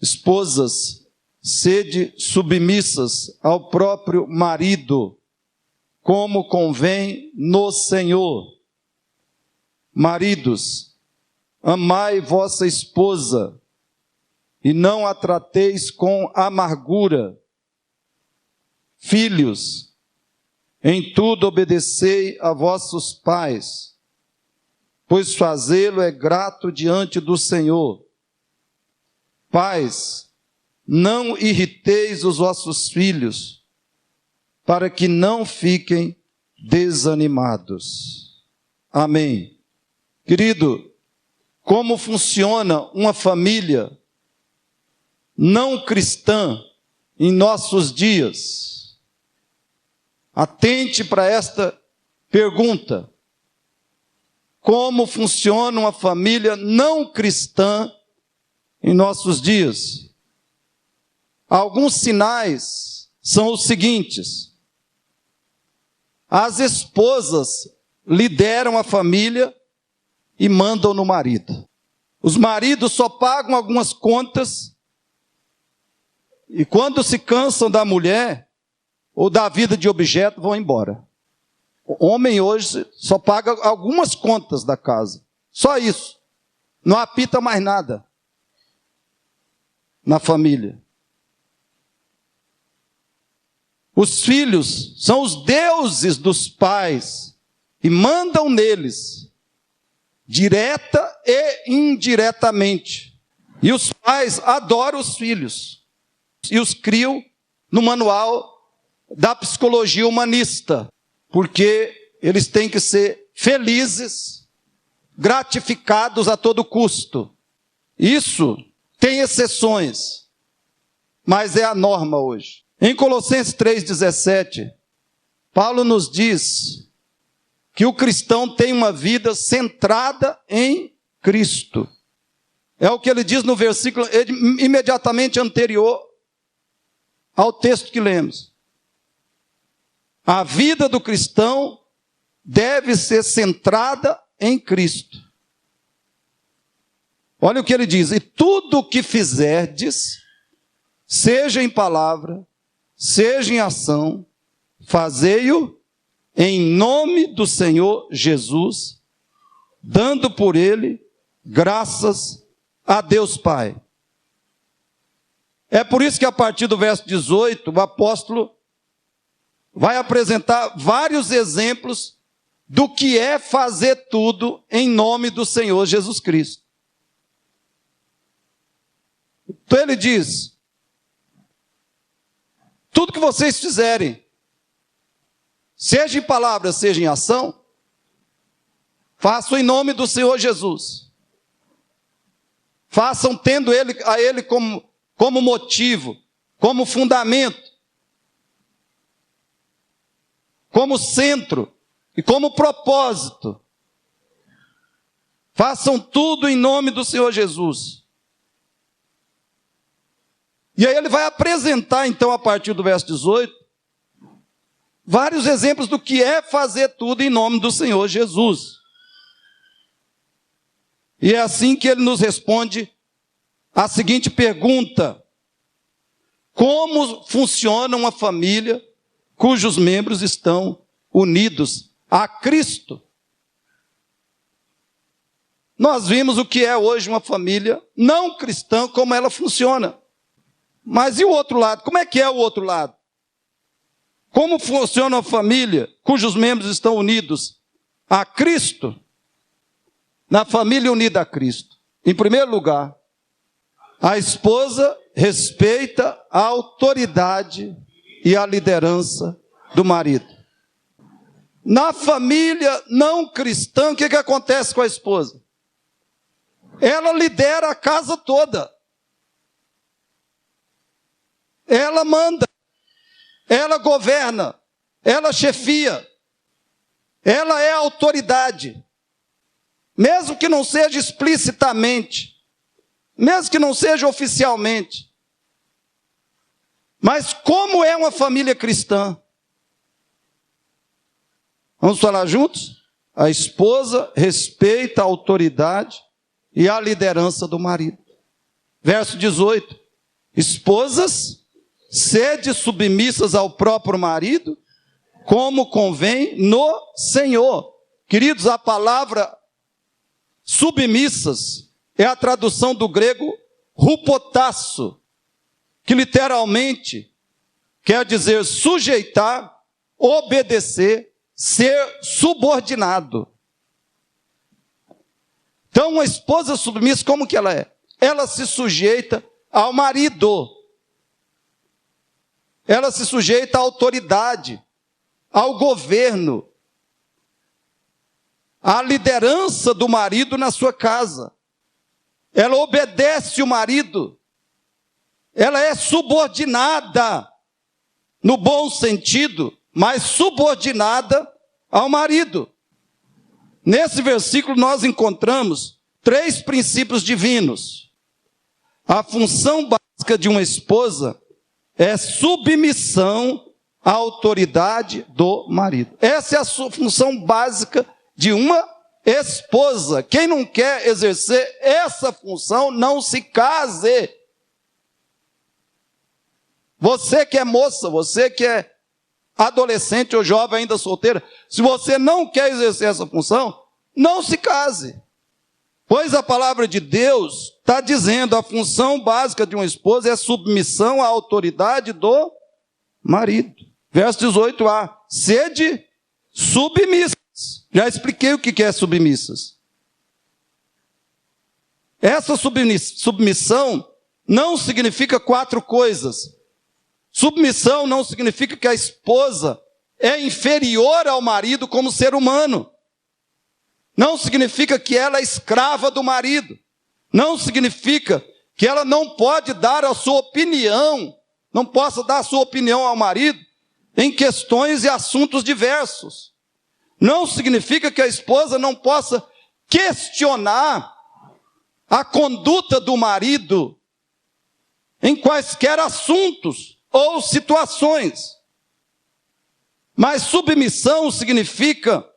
Esposas, sede submissas ao próprio marido, como convém no Senhor. Maridos, amai vossa esposa, e não a trateis com amargura. Filhos, em tudo obedecei a vossos pais, pois fazê-lo é grato diante do Senhor. Pais, não irriteis os vossos filhos, para que não fiquem desanimados. Amém. Querido, como funciona uma família não cristã em nossos dias? Atente para esta pergunta. Como funciona uma família não cristã em nossos dias? Alguns sinais são os seguintes. As esposas lideram a família e mandam no marido. Os maridos só pagam algumas contas e quando se cansam da mulher ou da vida de objeto, vão embora. O homem hoje só paga algumas contas da casa. Só isso. Não apita mais nada na família. Os filhos são os deuses dos pais e mandam neles, direta e indiretamente. E os pais adoram os filhos e os criam no manual da psicologia humanista, porque eles têm que ser felizes, gratificados a todo custo. Isso tem exceções, mas é a norma hoje. Em Colossenses 3,17, Paulo nos diz que o cristão tem uma vida centrada em Cristo. É o que ele diz no versículo imediatamente anterior ao texto que lemos. A vida do cristão deve ser centrada em Cristo. Olha o que ele diz: e tudo o que fizerdes, seja em palavra, seja em ação, fazei-o em nome do Senhor Jesus, dando por ele graças a Deus Pai. É por isso que a partir do verso 18, o apóstolo vai apresentar vários exemplos do que é fazer tudo em nome do Senhor Jesus Cristo. Então ele diz: tudo que vocês fizerem, seja em palavra, seja em ação, façam em nome do Senhor Jesus. Façam tendo a Ele como motivo, como fundamento, como centro e como propósito. Façam tudo em nome do Senhor Jesus. E aí ele vai apresentar, então, a partir do verso 18, vários exemplos do que é fazer tudo em nome do Senhor Jesus. E é assim que ele nos responde a seguinte pergunta: como funciona uma família cujos membros estão unidos a Cristo? Nós vimos o que é hoje uma família não cristã, como ela funciona. Mas e o outro lado? Como é que é o outro lado? Como funciona uma família cujos membros estão unidos a Cristo? Na família unida a Cristo, em primeiro lugar, a esposa respeita a autoridade e a liderança do marido. Na família não cristã, o que acontece com a esposa? Ela lidera a casa toda. Ela manda, ela governa, ela chefia, ela é a autoridade. Mesmo que não seja explicitamente, mesmo que não seja oficialmente. Mas como é uma família cristã? Vamos falar juntos? A esposa respeita a autoridade e a liderança do marido. Verso 18. Esposas, sede submissas ao próprio marido, como convém no Senhor. Queridos, a palavra submissas é a tradução do grego hupotasso, que literalmente quer dizer sujeitar, obedecer, ser subordinado. Então, uma esposa submissa, como que ela é? Ela se sujeita ao marido. Ela se sujeita à autoridade, ao governo, à liderança do marido na sua casa. Ela obedece o marido. Ela é subordinada, no bom sentido, mas subordinada ao marido. Nesse versículo nós encontramos 3 princípios divinos. A função básica de uma esposa é submissão à autoridade do marido. Essa é a função básica de uma esposa. Quem não quer exercer essa função, não se case. Você que é moça, você que é adolescente ou jovem ainda solteira, se você não quer exercer essa função, não se case. Pois a palavra de Deus está dizendo, a função básica de uma esposa é submissão à autoridade do marido. Verso 18a, sede submissas. Já expliquei o que é submissas. Essa submissão não significa 4 coisas. Submissão não significa que a esposa é inferior ao marido como ser humano. Não significa que ela é escrava do marido. Não significa que ela não pode dar a sua opinião, não possa dar a sua opinião ao marido em questões e assuntos diversos. Não significa que a esposa não possa questionar a conduta do marido em quaisquer assuntos ou situações. Mas submissão significa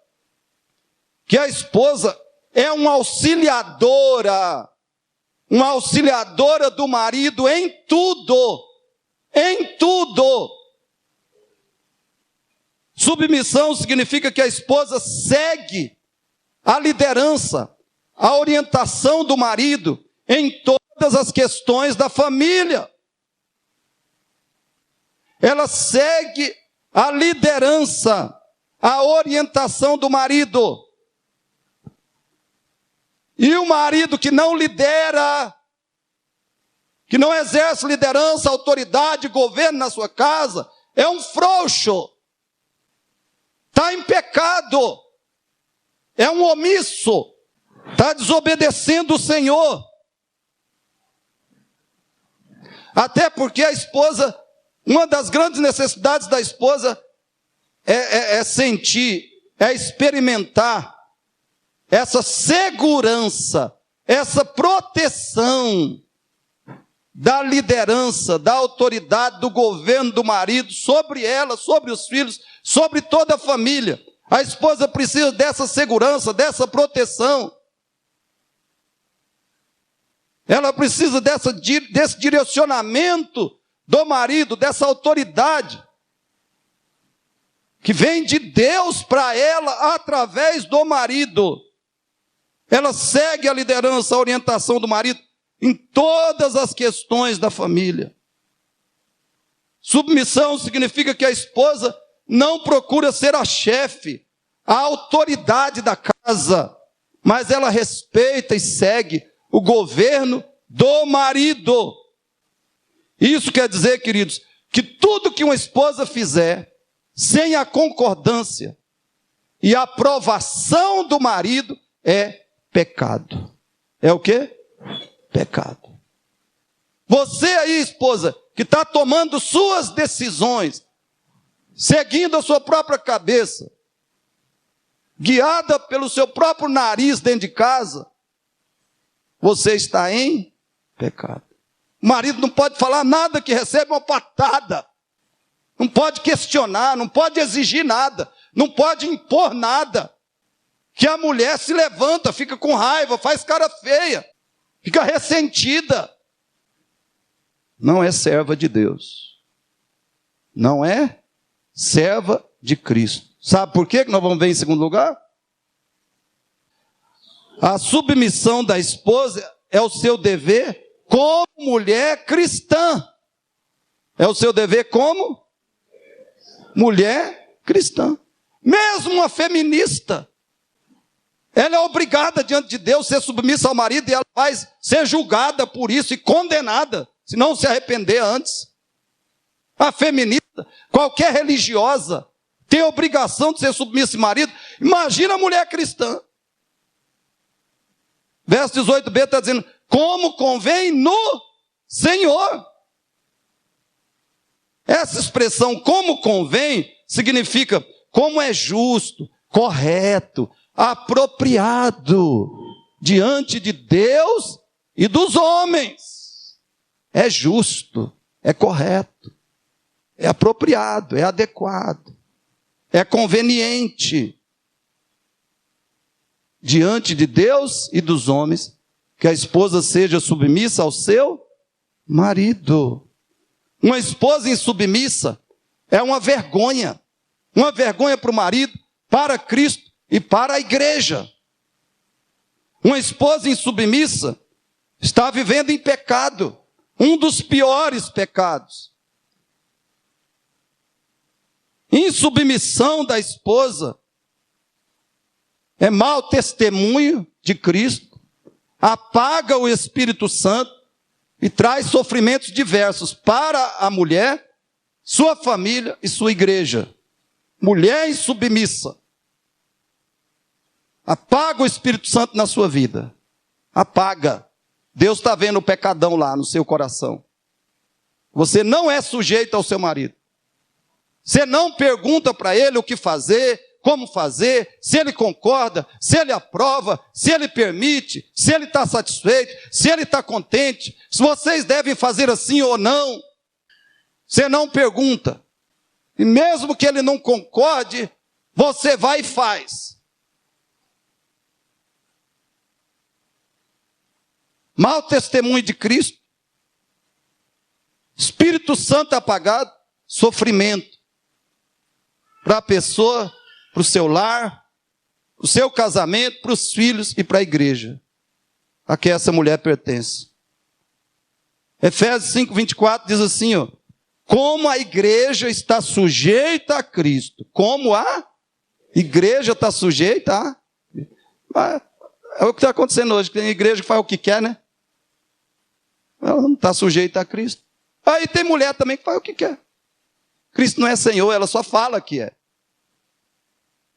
que a esposa é uma auxiliadora do marido em tudo. Submissão significa que a esposa segue a liderança, a orientação do marido em todas as questões da família. Ela segue a liderança, a orientação do marido. E o marido que não lidera, que não exerce liderança, autoridade, governo na sua casa, é um frouxo. Está em pecado. É um omisso. Está desobedecendo o Senhor. Até porque a esposa, uma das grandes necessidades da esposa é sentir, é experimentar essa segurança, essa proteção da liderança, da autoridade, do governo do marido sobre ela, sobre os filhos, sobre toda a família. A esposa precisa dessa segurança, dessa proteção. Ela precisa desse direcionamento do marido, dessa autoridade que vem de Deus para ela através do marido. Ela segue a liderança, a orientação do marido em todas as questões da família. Submissão significa que a esposa não procura ser a chefe, a autoridade da casa, mas ela respeita e segue o governo do marido. Isso quer dizer, queridos, que tudo que uma esposa fizer sem a concordância e a aprovação do marido é pecado. É o quê? Pecado. Você aí, esposa, que está tomando suas decisões, seguindo a sua própria cabeça, guiada pelo seu próprio nariz dentro de casa, você está em pecado. O marido não pode falar nada que recebe uma patada. Não pode questionar, não pode exigir nada, não pode impor nada. Que a mulher se levanta, fica com raiva, faz cara feia, fica ressentida. não é serva de Deus. Não é serva de Cristo. Sabe por quê que nós vamos ver em segundo lugar? A submissão da esposa é o seu dever como mulher cristã. É o seu dever como mulher cristã. Mesmo uma feminista, ela é obrigada diante de Deus a ser submissa ao marido e ela vai ser julgada por isso e condenada, se não se arrepender antes. A feminista, qualquer religiosa, tem a obrigação de ser submissa ao marido. Imagina a mulher cristã. Verso 18b está dizendo, como convém no Senhor. Essa expressão, como convém, significa como é justo, correto, apropriado diante de Deus e dos homens. É justo, é correto, é apropriado, é adequado, é conveniente diante de Deus e dos homens que a esposa seja submissa ao seu marido. Uma esposa insubmissa é uma vergonha para o marido, para Cristo e para a igreja. Uma esposa insubmissa está vivendo em pecado, um dos piores pecados. Insubmissão da esposa é mau testemunho de Cristo, apaga o Espírito Santo e traz sofrimentos diversos para a mulher, sua família e sua igreja. Mulher insubmissa apaga o Espírito Santo na sua vida. Apaga. Deus está vendo o pecadão lá no seu coração. Você não é sujeito ao seu marido. Você não pergunta para ele o que fazer, como fazer, se ele concorda, se ele aprova, se ele permite, se ele está satisfeito, se ele está contente, se vocês devem fazer assim ou não. Você não pergunta. E mesmo que ele não concorde, você vai e faz. Mau testemunho de Cristo. Espírito Santo apagado, sofrimento. Para a pessoa, para o seu lar, para o seu casamento, para os filhos e para a igreja a que essa mulher pertence. Efésios 5:24 diz assim, ó, como a igreja está sujeita a Cristo, como a igreja está sujeita a... É o que está acontecendo hoje, tem igreja que faz o que quer, né? Ela não está sujeita a Cristo. Aí tem mulher também que faz o que quer. Cristo não é Senhor, ela só fala que é.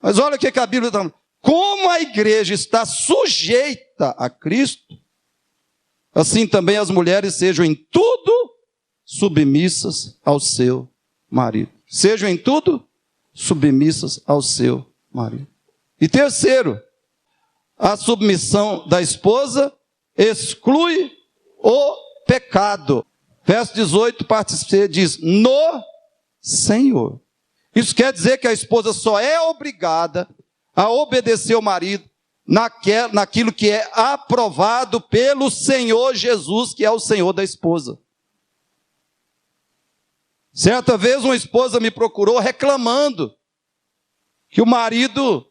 Mas olha o que a Bíblia está falando. Como a igreja está sujeita a Cristo, assim também as mulheres sejam em tudo submissas ao seu marido. Sejam em tudo submissas ao seu marido. E terceiro, a submissão da esposa exclui o pecado. Verso 18, parte C, diz, no Senhor. Isso quer dizer que a esposa só é obrigada a obedecer ao marido naquilo que é aprovado pelo Senhor Jesus, que é o Senhor da esposa. Certa vez uma esposa me procurou reclamando que o marido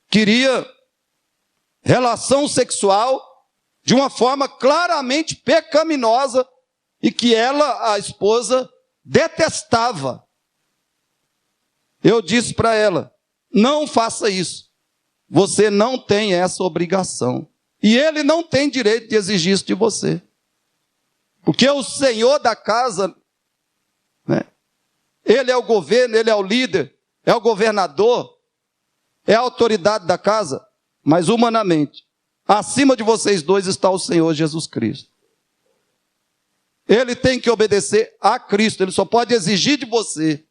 queria relação sexual de uma forma claramente pecaminosa e que ela, a esposa, detestava. Eu disse para ela, não faça isso. Você não tem essa obrigação. E ele não tem direito de exigir isso de você. Porque o Senhor da casa, né, ele é o governo, ele é o líder, é o governador, é a autoridade da casa, mas humanamente, acima de vocês dois está o Senhor Jesus Cristo. Ele tem que obedecer a Cristo, ele só pode exigir de você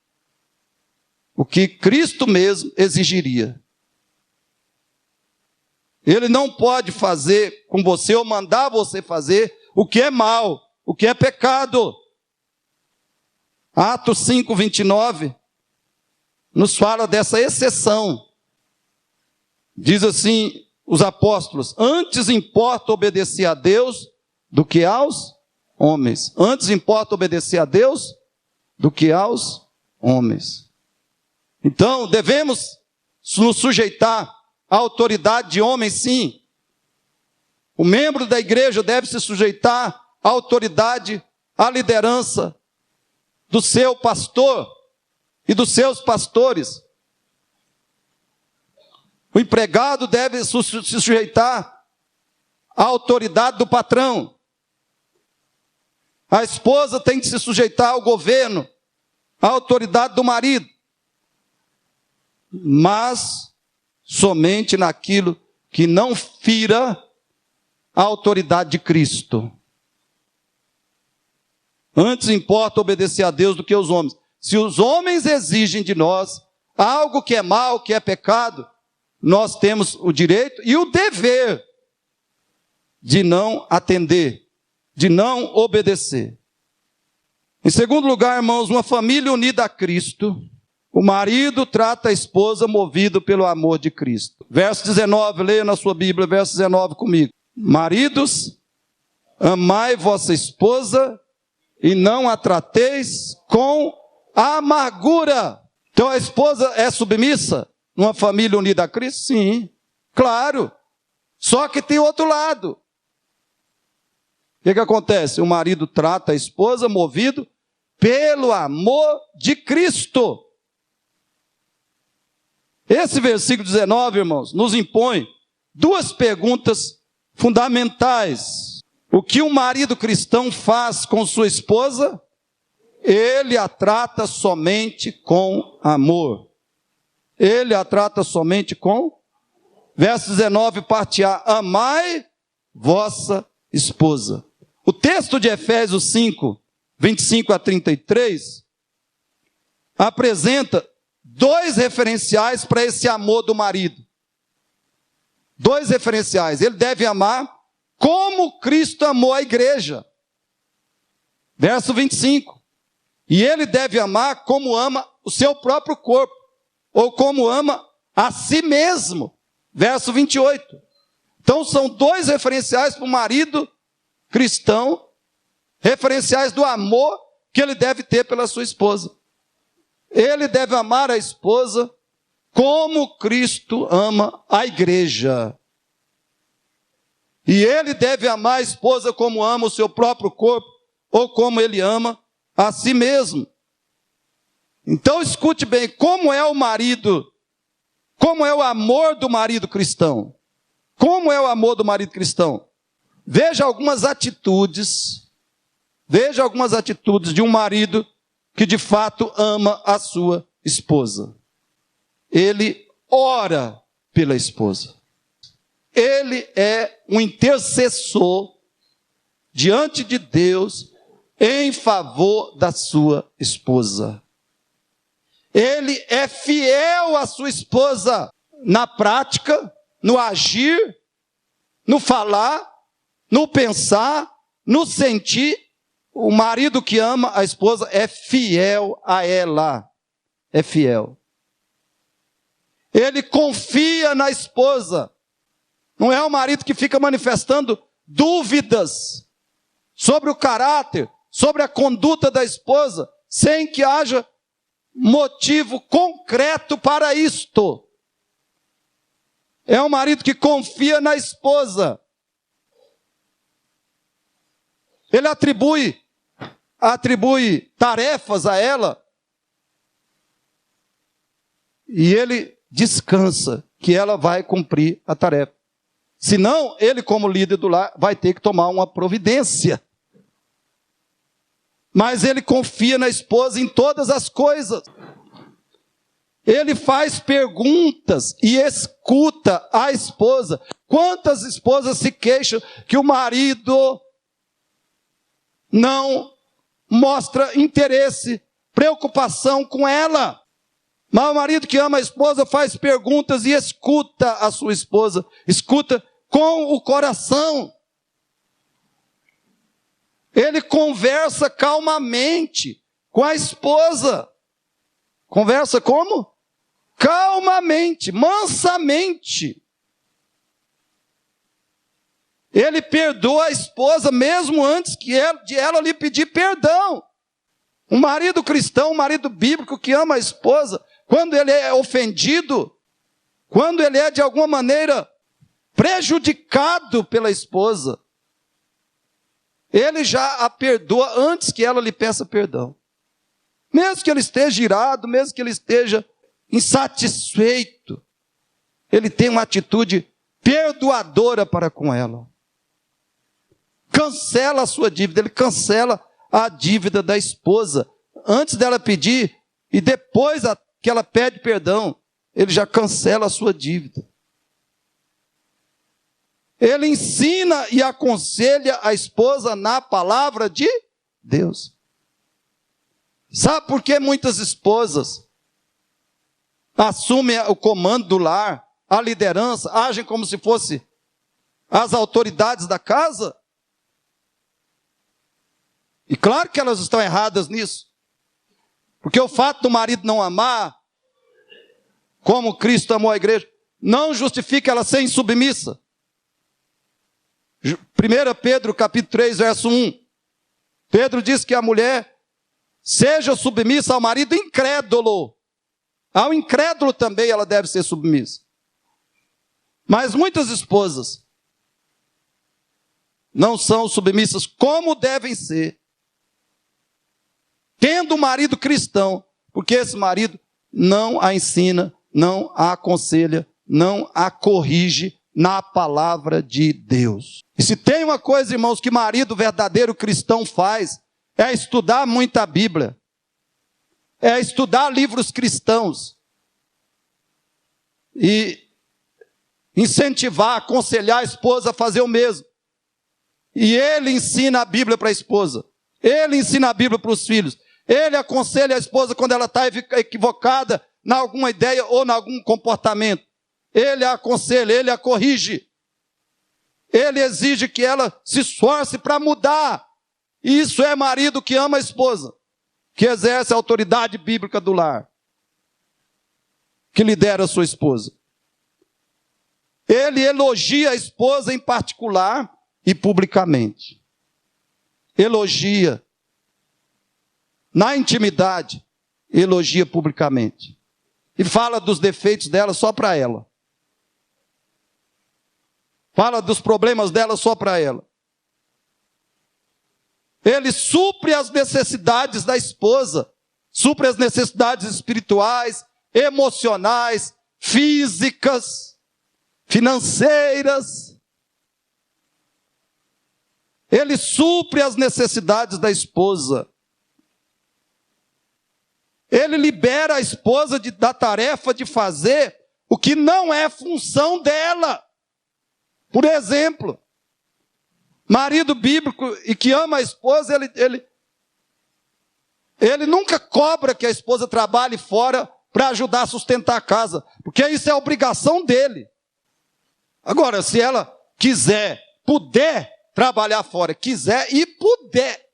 o que Cristo mesmo exigiria. Ele não pode fazer com você ou mandar você fazer o que é mal, o que é pecado. Atos 5:29 nos fala dessa exceção. Diz assim os apóstolos, antes importa obedecer a Deus do que aos homens. Antes importa obedecer a Deus do que aos homens. Então, devemos nos sujeitar à autoridade de homens, sim. O membro da igreja deve se sujeitar à autoridade, à liderança do seu pastor e dos seus pastores. O empregado deve se sujeitar à autoridade do patrão. A esposa tem que se sujeitar ao governo, à autoridade do marido. Mas somente naquilo que não fira a autoridade de Cristo. Antes importa obedecer a Deus do que aos homens. Se os homens exigem de nós algo que é mal, que é pecado, nós temos o direito e o dever de não atender, de não obedecer. Em segundo lugar, irmãos, uma família unida a Cristo, o marido trata a esposa movido pelo amor de Cristo. Verso 19, leia na sua Bíblia, verso 19 comigo. Maridos, amai vossa esposa e não a trateis com amargura. Então a esposa é submissa numa família unida a Cristo? Sim, claro. Só que tem outro lado. O que acontece? O marido trata a esposa movido pelo amor de Cristo. Esse versículo 19, irmãos, nos impõe duas perguntas fundamentais. O que um marido cristão faz com sua esposa? Ele a trata somente com amor. Ele a trata somente com... Verso 19, parte A. Amai vossa esposa. O texto de Efésios 5, 25 a 33, apresenta dois referenciais para esse amor do marido. Dois referenciais. Ele deve amar como Cristo amou a igreja. Verso 25. E ele deve amar como ama o seu próprio corpo, ou como ama a si mesmo. Verso 28. Então são dois referenciais para o marido cristão, referenciais do amor que ele deve ter pela sua esposa. Ele deve amar a esposa como Cristo ama a igreja. E ele deve amar a esposa como ama o seu próprio corpo, ou como ele ama a si mesmo. Então escute bem, como é o marido, como é o amor do marido cristão? Como é o amor do marido cristão? Veja algumas atitudes de um marido que de fato ama a sua esposa. Ele ora pela esposa. Ele é um intercessor diante de Deus em favor da sua esposa. Ele é fiel à sua esposa na prática, no agir, no falar, no pensar, no sentir. O marido que ama a esposa é fiel a ela. É fiel. Ele confia na esposa. Não é o marido que fica manifestando dúvidas sobre o caráter, sobre a conduta da esposa, sem que haja motivo concreto para isto. É um marido que confia na esposa. Ele atribui tarefas a ela e ele descansa que ela vai cumprir a tarefa. Senão, ele como líder do lar vai ter que tomar uma providência. Mas ele confia na esposa em todas as coisas. Ele faz perguntas e escuta a esposa. Quantas esposas se queixam que o marido não mostra interesse, preocupação com ela? Mas o marido que ama a esposa faz perguntas e escuta a sua esposa. Escuta com o coração. Ele conversa calmamente com a esposa. Conversa como? Calmamente, mansamente. Ele perdoa a esposa mesmo antes de ela lhe pedir perdão. Um marido cristão, um marido bíblico que ama a esposa, quando ele é ofendido, quando ele é de alguma maneira prejudicado pela esposa, ele já a perdoa antes que ela lhe peça perdão. Mesmo que ele esteja irado, mesmo que ele esteja insatisfeito, ele tem uma atitude perdoadora para com ela. Cancela a sua dívida, ele cancela a dívida da esposa. Antes dela pedir, e depois que ela pede perdão, ele já cancela a sua dívida. Ele ensina e aconselha a esposa na palavra de Deus. Sabe por que muitas esposas assumem o comando do lar, a liderança, agem como se fossem as autoridades da casa? E claro que elas estão erradas nisso. Porque o fato do marido não amar, como Cristo amou a igreja, não justifica ela ser insubmissa. 1 Pedro capítulo 3, verso 1. Pedro diz que a mulher seja submissa ao marido incrédulo. Ao incrédulo também ela deve ser submissa. Mas muitas esposas não são submissas como devem ser, tendo um marido cristão, porque esse marido não a ensina, não a aconselha, não a corrige na palavra de Deus. E se tem uma coisa, irmãos, que marido verdadeiro cristão faz, é estudar muita Bíblia, é estudar livros cristãos, e incentivar, aconselhar a esposa a fazer o mesmo. E ele ensina a Bíblia para a esposa, ele ensina a Bíblia para os filhos, ele aconselha a esposa quando ela está equivocada em alguma ideia ou em algum comportamento. Ele a aconselha, ele a corrige. Ele exige que ela se esforce para mudar. Isso é marido que ama a esposa, que exerce a autoridade bíblica do lar, que lidera a sua esposa. Ele elogia a esposa em particular e publicamente. Elogia. Na intimidade, elogia publicamente. E fala dos defeitos dela só para ela. Fala dos problemas dela só para ela. Ele supre as necessidades da esposa. Supre as necessidades espirituais, emocionais, físicas, financeiras. Ele supre as necessidades da esposa. Ele libera a esposa da tarefa de fazer o que não é função dela. Por exemplo, marido bíblico e que ama a esposa, ele nunca cobra que a esposa trabalhe fora para ajudar a sustentar a casa, porque isso é obrigação dele. Agora, se ela quiser, puder trabalhar fora, quiser e puder,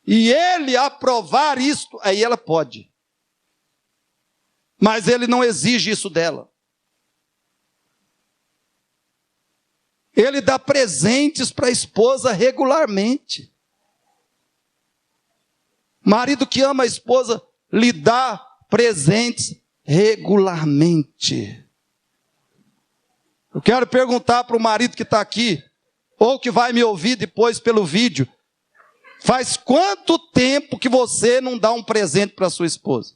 e ele aprovar isto, aí ela pode. Mas ele não exige isso dela. Ele dá presentes para a esposa regularmente. Marido que ama a esposa lhe dá presentes regularmente. Eu quero perguntar para o marido que está aqui, ou que vai me ouvir depois pelo vídeo, faz quanto tempo que você não dá um presente para sua esposa?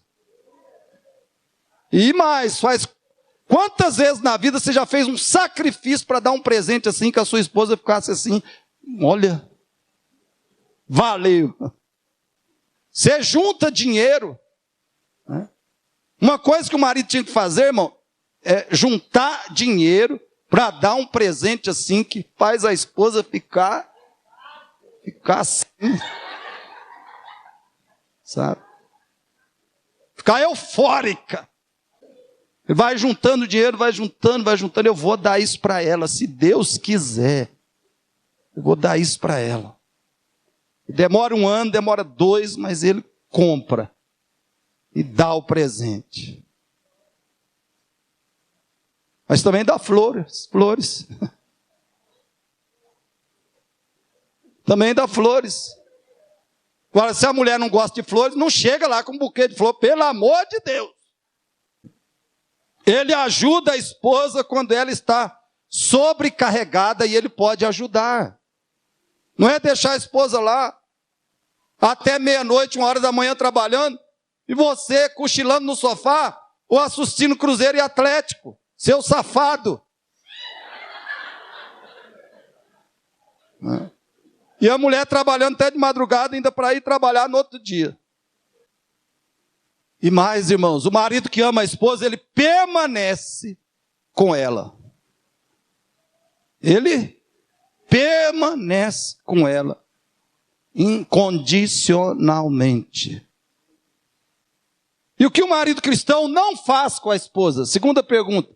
E mais, faz quantas vezes na vida você já fez um sacrifício para dar um presente assim, que a sua esposa ficasse assim, olha, valeu. Você junta dinheiro. Né? Uma coisa que o marido tinha que fazer, irmão, é juntar dinheiro para dar um presente assim, que faz a esposa ficar assim, sabe? Ficar eufórica. Ele vai juntando dinheiro, vai juntando, eu vou dar isso para ela, se Deus quiser. Eu vou dar isso para ela. Demora 1 ano, demora 2, mas ele compra e dá o presente. Mas também dá flores. também dá flores. Agora, se a mulher não gosta de flores, não chega lá com um buquê de flor, pelo amor de Deus. Ele ajuda a esposa quando ela está sobrecarregada e ele pode ajudar. Não é deixar a esposa lá até meia-noite, 1 hora da manhã trabalhando, e você cochilando no sofá ou assistindo Cruzeiro e Atlético, seu safado. E a mulher trabalhando até de madrugada ainda para ir trabalhar no outro dia. E mais, irmãos, o marido que ama a esposa, ele permanece com ela. Ele permanece com ela incondicionalmente. E o que o marido cristão não faz com a esposa? Segunda pergunta.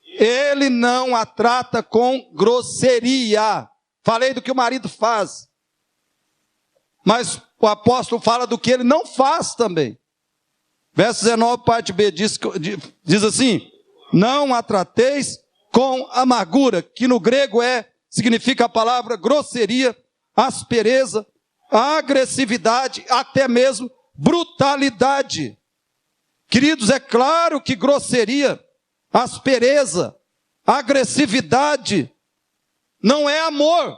Ele não a trata com grosseria. Falei do que o marido faz. Mas o apóstolo fala do que ele não faz também. Verso 19, parte B, diz assim: não a trateis com amargura, que no grego significa a palavra grosseria, aspereza, agressividade, até mesmo brutalidade. Queridos, é claro que grosseria, aspereza, agressividade não é amor,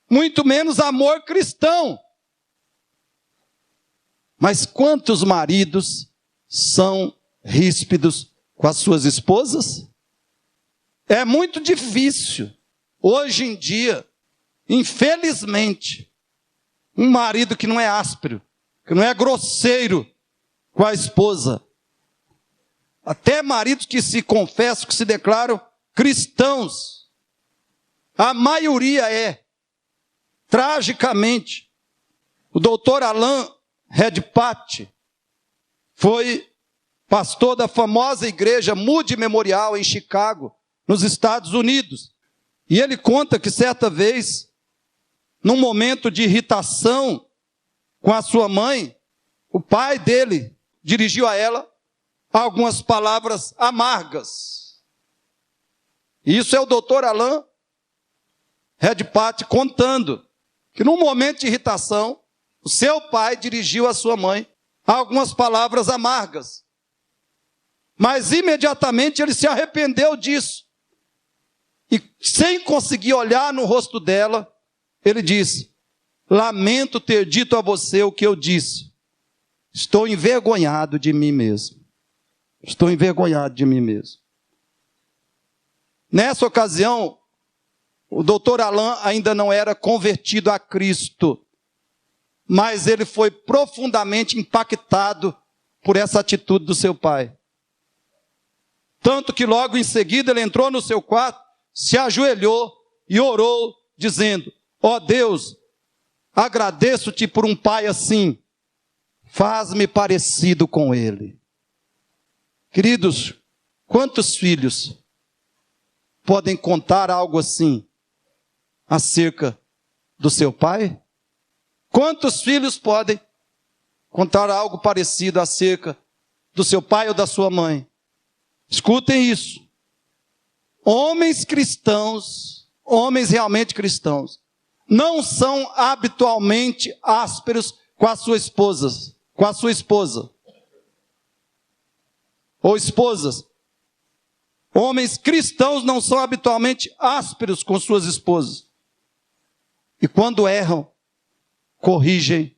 muito menos amor cristão. Mas quantos maridos são ríspidos com as suas esposas? É muito difícil, hoje em dia, infelizmente, um marido que não é áspero, que não é grosseiro com a esposa. Até maridos que se confessam, que se declaram cristãos. A maioria tragicamente. O doutor Alan Redpath foi pastor da famosa igreja Moody Memorial em Chicago, nos Estados Unidos. E ele conta que certa vez, num momento de irritação com a sua mãe, o pai dele dirigiu a ela algumas palavras amargas. E isso é o doutor Alan Redpath contando que num momento de irritação, o seu pai dirigiu à sua mãe algumas palavras amargas. Mas imediatamente ele se arrependeu disso. E sem conseguir olhar no rosto dela, ele disse: lamento ter dito a você o que eu disse. Estou envergonhado de mim mesmo. Estou envergonhado de mim mesmo. Nessa ocasião, o doutor Alan ainda não era convertido a Cristo, mas ele foi profundamente impactado por essa atitude do seu pai. Tanto que logo em seguida ele entrou no seu quarto, se ajoelhou e orou, dizendo: ó Deus, agradeço-te por um pai assim, faz-me parecido com ele. Queridos, quantos filhos podem contar algo assim acerca do seu pai? Quantos filhos podem contar algo parecido acerca do seu pai ou da sua mãe? Escutem isso. Homens cristãos, homens realmente cristãos, não são habitualmente ásperos com as suas esposas, com a sua esposa. Ou esposas. Homens cristãos não são habitualmente ásperos com suas esposas. E quando erram, corrigem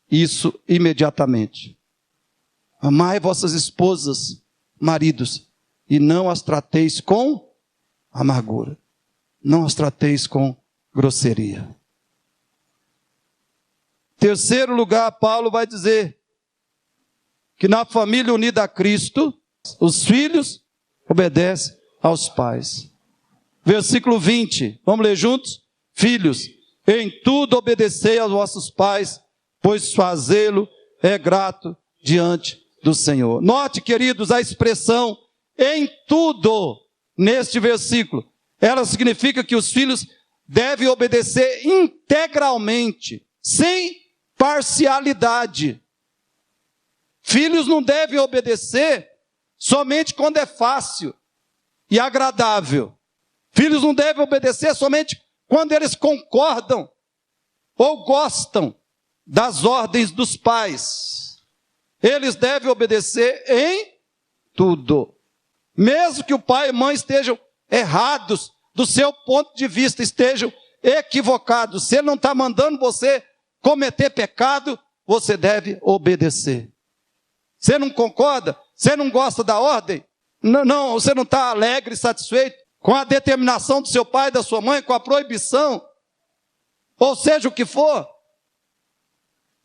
isso imediatamente. Amai vossas esposas, maridos, e não as trateis com amargura. Não as trateis com grosseria. Terceiro lugar, Paulo vai dizer que na família unida a Cristo, os filhos obedecem aos pais. Versículo 20, vamos ler juntos? Filhos, em tudo obedecei aos vossos pais, pois fazê-lo é grato diante do Senhor. Note, queridos, a expressão em tudo, neste versículo, ela significa que os filhos devem obedecer integralmente, sem parcialidade. Filhos não devem obedecer somente quando é fácil e agradável. Filhos não devem obedecer somente quando eles concordam ou gostam das ordens dos pais. Eles devem obedecer em tudo. Mesmo que o pai e mãe estejam errados, do seu ponto de vista, estejam equivocados. Se ele não está mandando você cometer pecado, você deve obedecer. Você não concorda? Você não gosta da ordem? Não, você não está alegre e satisfeito com a determinação do seu pai e da sua mãe, com a proibição, ou seja o que for.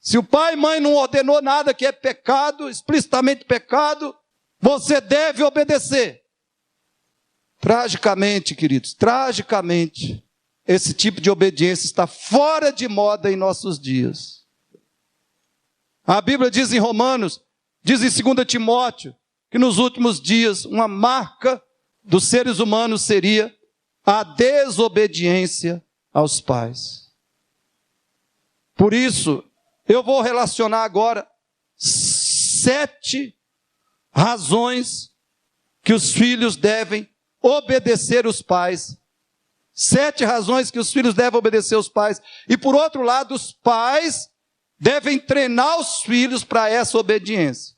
Se o pai e mãe não ordenou nada que é pecado, explicitamente pecado, você deve obedecer. Tragicamente, queridos, tragicamente, esse tipo de obediência está fora de moda em nossos dias. A Bíblia diz em Romanos, diz em 2 Timóteo, que nos últimos dias uma marca dos seres humanos seria a desobediência aos pais. Por isso, eu vou relacionar agora 7 razões que os filhos devem obedecer os pais. 7 razões que os filhos devem obedecer os pais. E por outro lado, os pais devem treinar os filhos para essa obediência.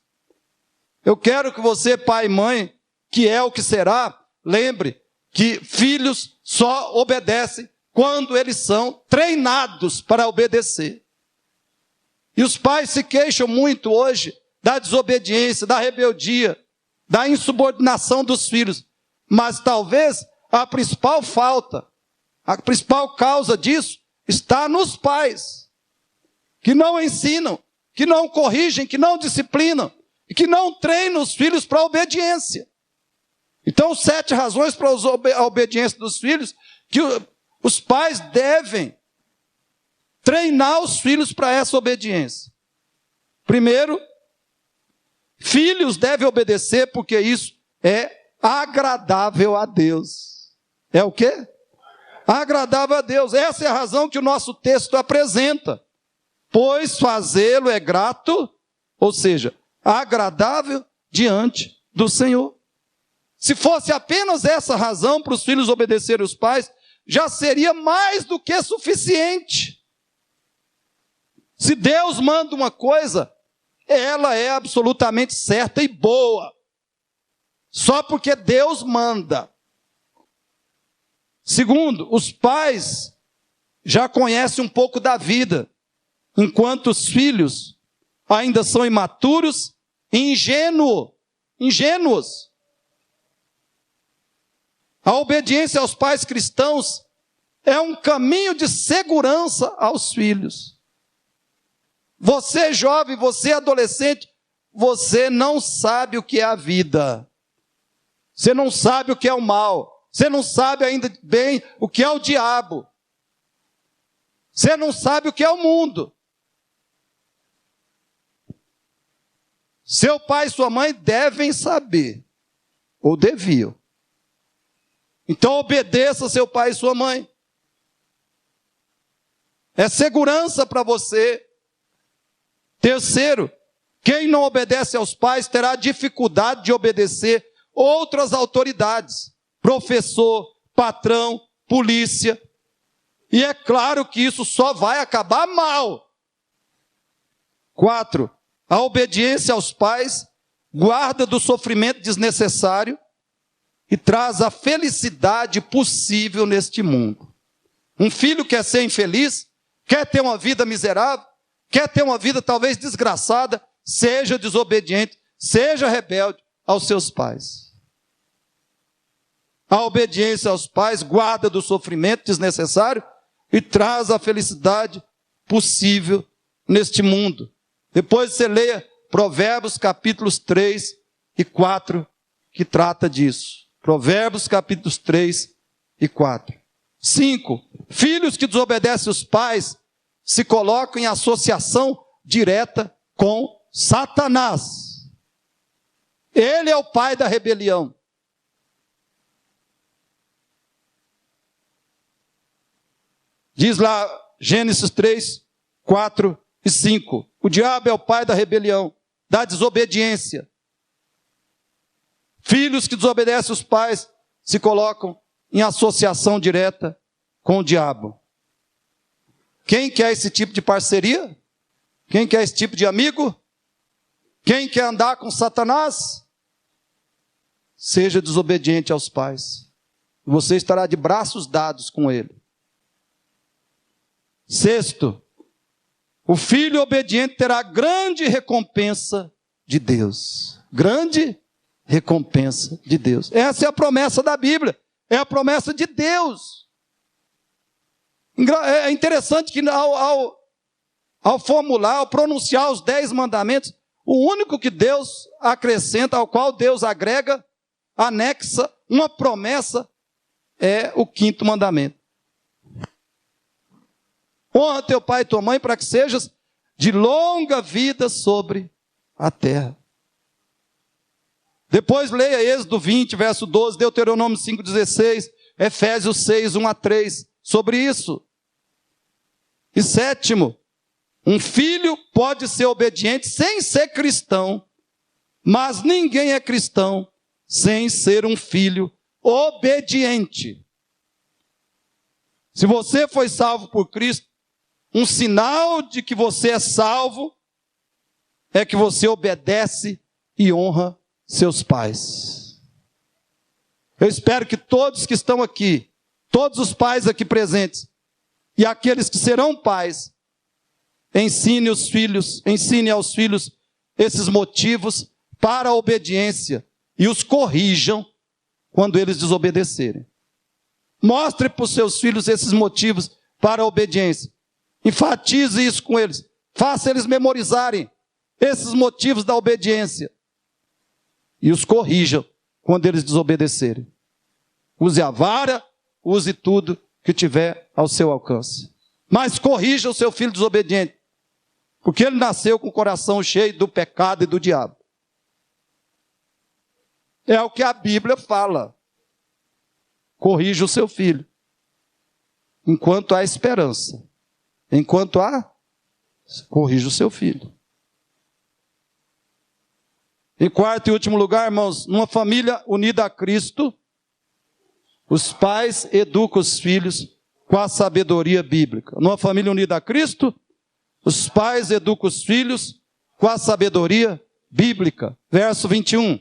Eu quero que você, pai e mãe, que é o que será, lembre que filhos só obedecem quando eles são treinados para obedecer. E os pais se queixam muito hoje da desobediência, da rebeldia, da insubordinação dos filhos. Mas talvez a principal falta, a principal causa disso está nos pais, que não ensinam, que não corrigem, que não disciplinam, e que não treinam os filhos para a obediência. Então, 7 razões para a obediência dos filhos, que os pais devem treinar os filhos para essa obediência. Primeiro, filhos devem obedecer porque isso é agradável a Deus. É o quê? Agradável a Deus. Essa é a razão que o nosso texto apresenta. Pois fazê-lo é grato, ou seja, agradável diante do Senhor. Se fosse apenas essa razão para os filhos obedecerem os pais, já seria mais do que suficiente. Se Deus manda uma coisa, ela é absolutamente certa e boa. Só porque Deus manda. Segundo, os pais já conhecem um pouco da vida, enquanto os filhos ainda são imaturos e ingênuos. A obediência aos pais cristãos é um caminho de segurança aos filhos. Você jovem, você adolescente, você não sabe o que é a vida. Você não sabe o que é o mal. Você não sabe ainda bem o que é o diabo. Você não sabe o que é o mundo. Seu pai e sua mãe devem saber, ou deviam. Então obedeça seu pai e sua mãe. É segurança para você. Terceiro, quem não obedece aos pais terá dificuldade de obedecer outras autoridades. Professor, patrão, polícia. E é claro que isso só vai acabar mal. 4, a obediência aos pais guarda do sofrimento desnecessário e traz a felicidade possível neste mundo. Um filho quer ser infeliz, quer ter uma vida miserável, quer ter uma vida talvez desgraçada, seja desobediente, seja rebelde aos seus pais. A obediência aos pais guarda do sofrimento desnecessário e traz a felicidade possível neste mundo. Depois você leia Provérbios capítulos 3 e 4, que trata disso. Provérbios capítulos 3 e 4. 5. Filhos que desobedecem os pais se colocam em associação direta com Satanás. Ele é o pai da rebelião. Diz lá Gênesis 3, 4 e 5. O diabo é o pai da rebelião, da desobediência. Filhos que desobedecem os pais se colocam em associação direta com o diabo. Quem quer esse tipo de parceria? Quem quer esse tipo de amigo? Quem quer andar com Satanás? Seja desobediente aos pais. Você estará de braços dados com ele. Sexto, o filho obediente terá grande recompensa de Deus. Grande recompensa de Deus. Essa é a promessa da Bíblia. É a promessa de Deus. É interessante que ao formular, ao pronunciar os 10 mandamentos, o único que Deus acrescenta, ao qual Deus agrega, anexa uma promessa, é o 5º mandamento. Honra teu pai e tua mãe para que sejas de longa vida sobre a terra. Depois leia Êxodo 20, verso 12, Deuteronômio 5,16, Efésios 6, 1 a 3, sobre isso. E sétimo, um filho pode ser obediente sem ser cristão, mas ninguém é cristão sem ser um filho obediente. Se você foi salvo por Cristo, um sinal de que você é salvo é que você obedece e honra seus pais. Eu espero que todos que estão aqui, todos os pais aqui presentes, e aqueles que serão pais, ensine aos filhos esses motivos para a obediência e os corrijam quando eles desobedecerem. Mostre para os seus filhos esses motivos para a obediência. Enfatize isso com eles. Faça eles memorizarem esses motivos da obediência. E os corrijam quando eles desobedecerem. Use a vara, use tudo que tiver ao seu alcance. Mas corrija o seu filho desobediente. Porque ele nasceu com o coração cheio do pecado e do diabo. É o que a Bíblia fala. Corrija o seu filho. Enquanto há esperança. Enquanto há, corrija o seu filho. Em quarto e último lugar, irmãos, numa família unida a Cristo, os pais educam os filhos com a sabedoria bíblica. Numa família unida a Cristo, os pais educam os filhos com a sabedoria bíblica. Verso 21.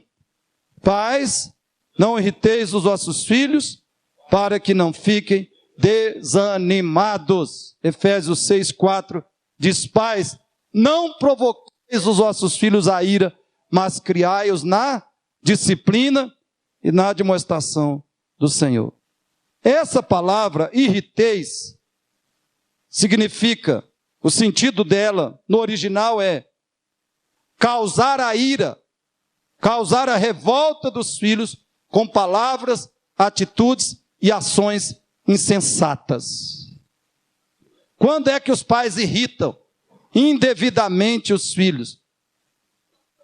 Pais, não irriteis os vossos filhos, para que não fiquem desanimados. Efésios 6, 4 diz: pais, não provoqueis os vossos filhos a ira, mas criai-os na disciplina e na admoestação do Senhor. Essa palavra, irriteis, significa, o sentido dela no original é causar a ira, causar a revolta dos filhos com palavras, atitudes e ações insensatas. Quando é que os pais irritam indevidamente os filhos?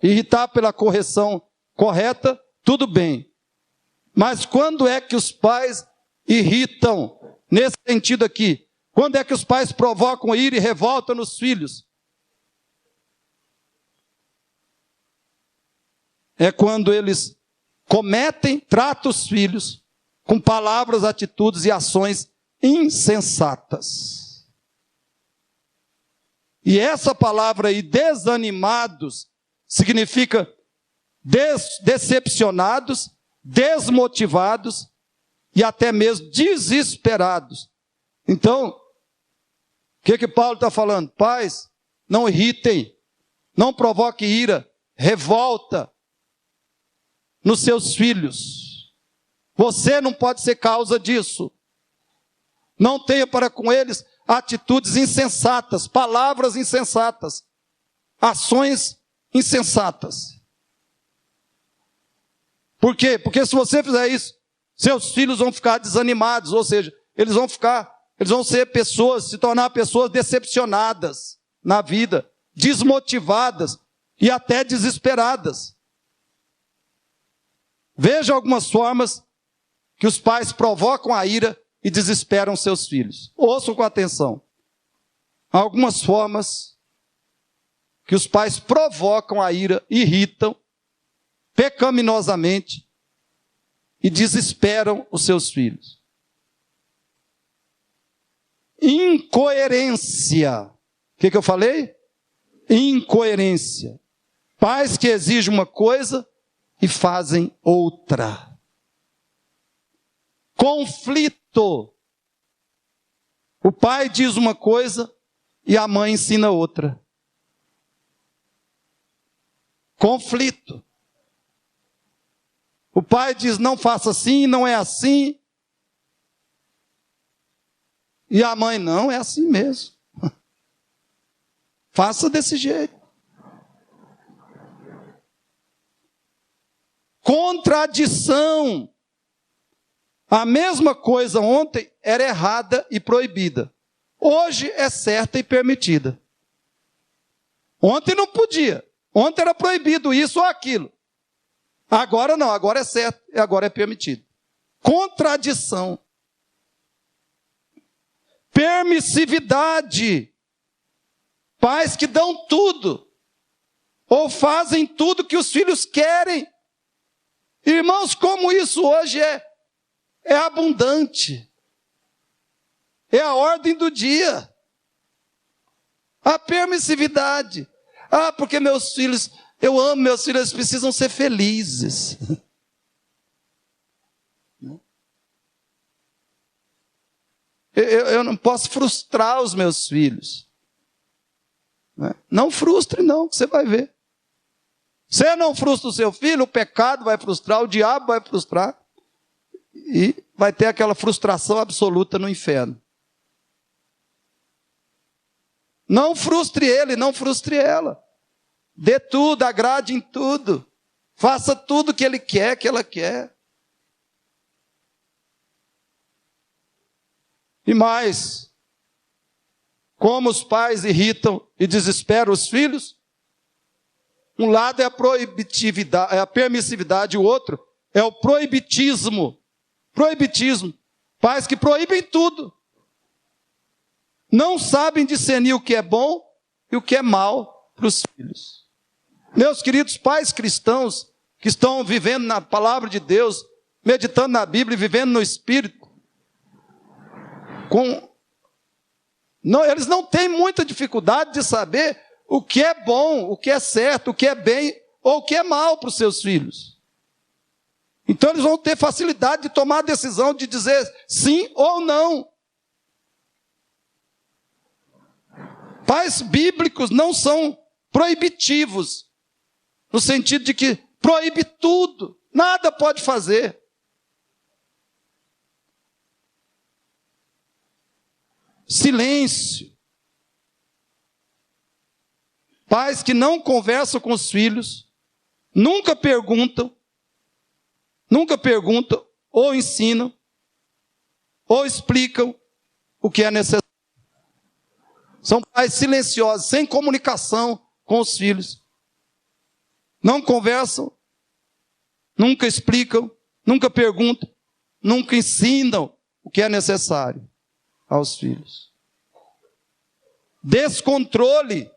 Irritar pela correção correta, tudo bem. Mas quando é que os pais irritam, nesse sentido aqui? Quando é que os pais provocam ira e revolta nos filhos? É quando eles tratam os filhos com palavras, atitudes e ações insensatas. E essa palavra aí, desanimados, significa decepcionados, desmotivados e até mesmo desesperados. Então, o que Paulo está falando? Pais, não irritem, não provoquem ira, revolta nos seus filhos. Você não pode ser causa disso. Não tenha para com eles atitudes insensatas, palavras insensatas, ações insensatas. Por quê? Porque se você fizer isso, seus filhos vão ficar desanimados, ou seja, eles vão ser pessoas, se tornar pessoas decepcionadas na vida, desmotivadas e até desesperadas. Veja algumas formas que os pais provocam a ira e desesperam seus filhos. Ouçam com atenção. Há algumas formas que os pais provocam a ira, irritam, pecaminosamente, e desesperam os seus filhos. incoerência. O que eu falei? Incoerência. Pais que exigem uma coisa e fazem outra. Conflito. O pai diz uma coisa e a mãe ensina outra. Conflito. O pai diz, não faça assim, não é assim. E a mãe, não, é assim mesmo. Faça desse jeito. Contradição. A mesma coisa ontem era errada e proibida. Hoje é certa e permitida. Ontem não podia. Ontem era proibido isso ou aquilo. Agora não, agora é certo e agora é permitido. Contradição. Permissividade. Pais que dão tudo. Ou fazem tudo que os filhos querem. Irmãos, como isso hoje é abundante. É a ordem do dia. A permissividade. Ah, porque meus filhos, eu amo meus filhos, eles precisam ser felizes. Eu não posso frustrar os meus filhos. Não frustre não, você vai ver. Você não frustra o seu filho, o pecado vai frustrar, o diabo vai frustrar. E vai ter aquela frustração absoluta no inferno. Não frustre ele, não frustre ela. Dê tudo, agrade em tudo. Faça tudo que ele quer, que ela quer. E mais, como os pais irritam e desesperam os filhos, um lado é a proibitividade, é a permissividade, o outro é o proibitismo. Proibitismo. Pais que proíbem tudo. Não sabem discernir o que é bom e o que é mal para os filhos. Meus queridos pais cristãos, que estão vivendo na palavra de Deus, meditando na Bíblia e vivendo no Espírito, eles não têm muita dificuldade de saber o que é bom, o que é certo, o que é bem ou o que é mal para os seus filhos. Então eles vão ter facilidade de tomar a decisão de dizer sim ou não. Pais bíblicos não são proibitivos, no sentido de que proíbe tudo, nada pode fazer. Silêncio. Pais que não conversam com os filhos, nunca perguntam, ou ensinam, ou explicam o que é necessário. São pais silenciosos, sem comunicação com os filhos. Não conversam, nunca explicam, nunca perguntam, nunca ensinam o que é necessário aos filhos. Descontrole.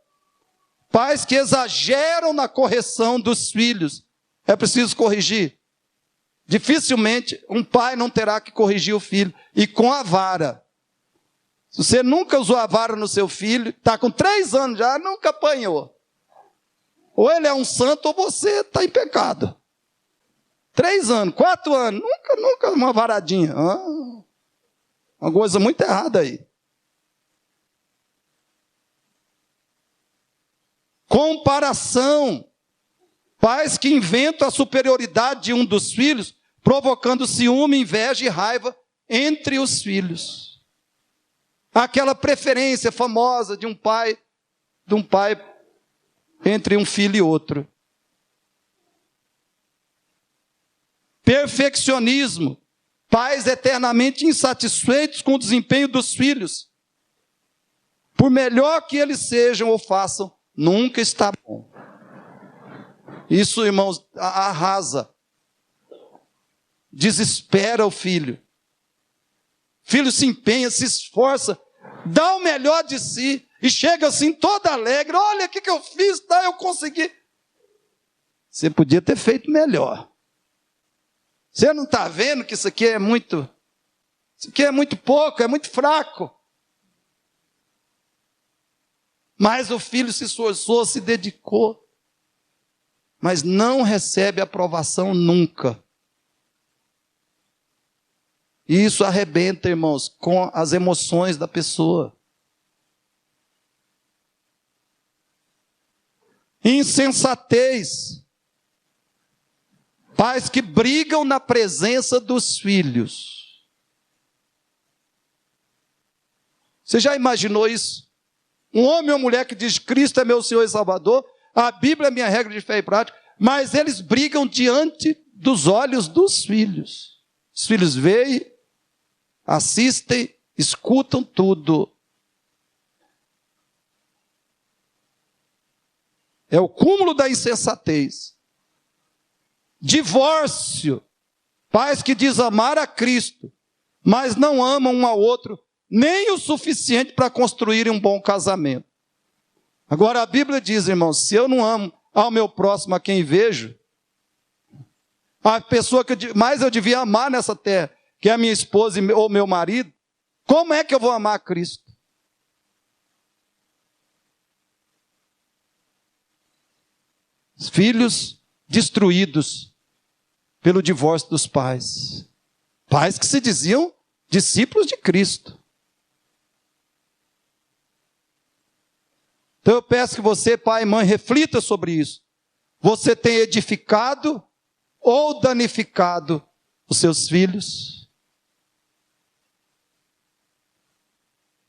Pais que exageram na correção dos filhos. É preciso corrigir. Dificilmente um pai não terá que corrigir o filho. E com a vara. Se você nunca usou a vara no seu filho, está com 3 anos já, nunca apanhou. Ou ele é um santo ou você está em pecado. 3 anos, 4 anos, nunca uma varadinha. Uma coisa muito errada aí. Comparação. Pais que inventam a superioridade de um dos filhos, provocando ciúme, inveja e raiva entre os filhos. Aquela preferência famosa de um pai entre um filho e outro. Perfeccionismo. Pais eternamente insatisfeitos com o desempenho dos filhos. Por melhor que eles sejam ou façam, nunca está bom. Isso, irmãos, arrasa. Desespera o filho. O filho se empenha, se esforça, dá o melhor de si e chega assim todo alegre. Olha o que eu fiz, tá? Eu consegui. Você podia ter feito melhor. Você não está vendo que isso aqui é muito pouco, é muito fraco. Mas o filho se esforçou, se dedicou, mas não recebe aprovação nunca. E isso arrebenta, irmãos, com as emoções da pessoa. Insensatez. Pais que brigam na presença dos filhos. Você já imaginou isso? Um homem ou mulher que diz: Cristo é meu Senhor e Salvador, a Bíblia é minha regra de fé e prática, mas eles brigam diante dos olhos dos filhos. Os filhos veem, assistem, escutam tudo. É o cúmulo da insensatez. Divórcio. Pais que dizem amar a Cristo, mas não amam um ao outro, nem o suficiente para construírem um bom casamento. Agora a Bíblia diz, irmãos, se eu não amo ao meu próximo, a quem vejo, a pessoa que mais eu devia amar nessa terra, que é a minha esposa ou meu marido, como é que eu vou amar a Cristo? Filhos destruídos pelo divórcio dos pais. Pais que se diziam discípulos de Cristo. Então eu peço que você, pai e mãe, reflita sobre isso. Você tem edificado ou danificado os seus filhos?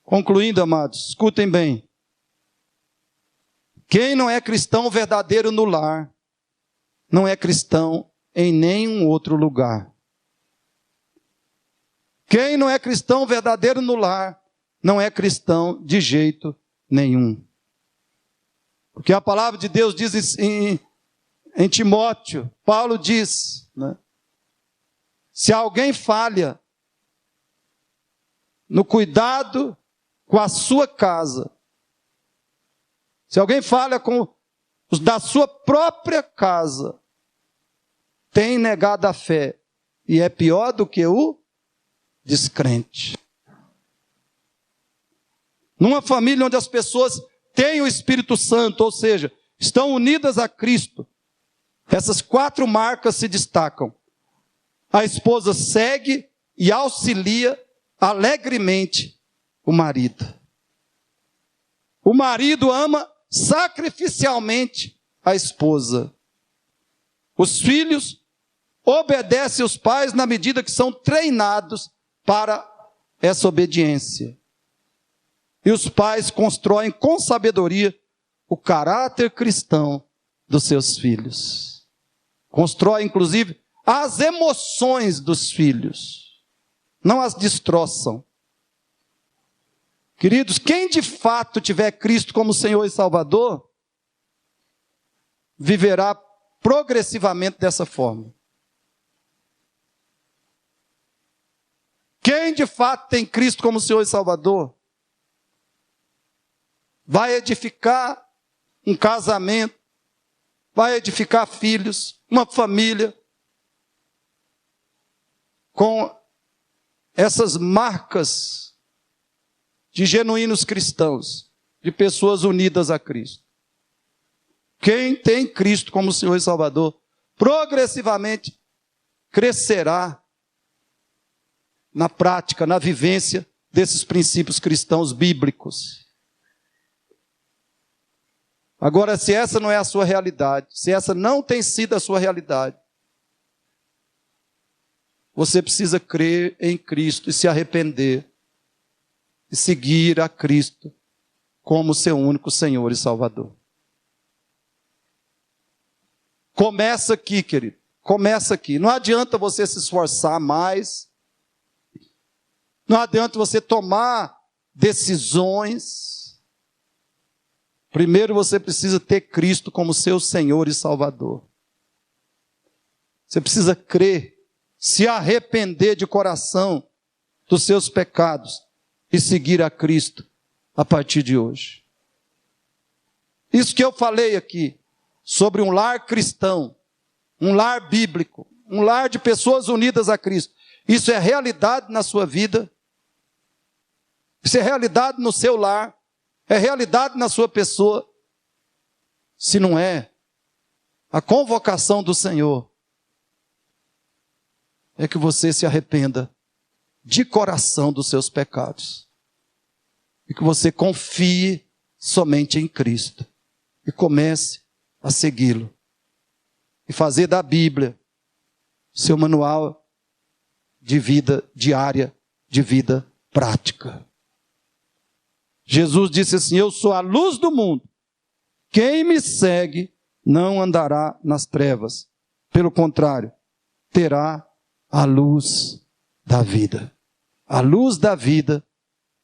Concluindo, amados, escutem bem. Quem não é cristão verdadeiro no lar, não é cristão em nenhum outro lugar. Quem não é cristão verdadeiro no lar, não é cristão de jeito nenhum. Porque a palavra de Deus diz em Timóteo, Paulo diz, né? Se alguém falha no cuidado com a sua casa, se alguém falha com os da sua própria casa, tem negado a fé e é pior do que o descrente. Numa família onde as pessoas têm o Espírito Santo, ou seja, estão unidas a Cristo, essas 4 marcas se destacam. A esposa segue e auxilia alegremente o marido. O marido ama sacrificialmente a esposa. Os filhos obedecem os pais na medida que são treinados para essa obediência. E os pais constroem com sabedoria o caráter cristão dos seus filhos. Constroem, inclusive, as emoções dos filhos. Não as destroçam. Queridos, quem de fato tiver Cristo como Senhor e Salvador, viverá progressivamente dessa forma. Quem de fato tem Cristo como Senhor e Salvador, vai edificar um casamento, vai edificar filhos, uma família, com essas marcas de genuínos cristãos, de pessoas unidas a Cristo. Quem tem Cristo como Senhor e Salvador, progressivamente crescerá na prática, na vivência desses princípios cristãos bíblicos. Agora, se essa não é a sua realidade, se essa não tem sido a sua realidade, você precisa crer em Cristo e se arrepender e seguir a Cristo como seu único Senhor e Salvador. Começa aqui, querido. Começa aqui. Não adianta você se esforçar mais. Não adianta você tomar decisões. Primeiro você precisa ter Cristo como seu Senhor e Salvador. Você precisa crer, se arrepender de coração dos seus pecados e seguir a Cristo a partir de hoje. Isso que eu falei aqui, sobre um lar cristão, um lar bíblico, um lar de pessoas unidas a Cristo, isso é realidade na sua vida, isso é realidade no seu lar, é realidade na sua pessoa. Se não é, a convocação do Senhor é que você se arrependa de coração dos seus pecados. E que você confie somente em Cristo. E comece a segui-lo. E fazer da Bíblia seu manual de vida diária, de vida prática. Jesus disse assim: eu sou a luz do mundo. Quem me segue não andará nas trevas. Pelo contrário, terá a luz da vida. A luz da vida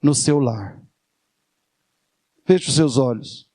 no seu lar. Feche os seus olhos.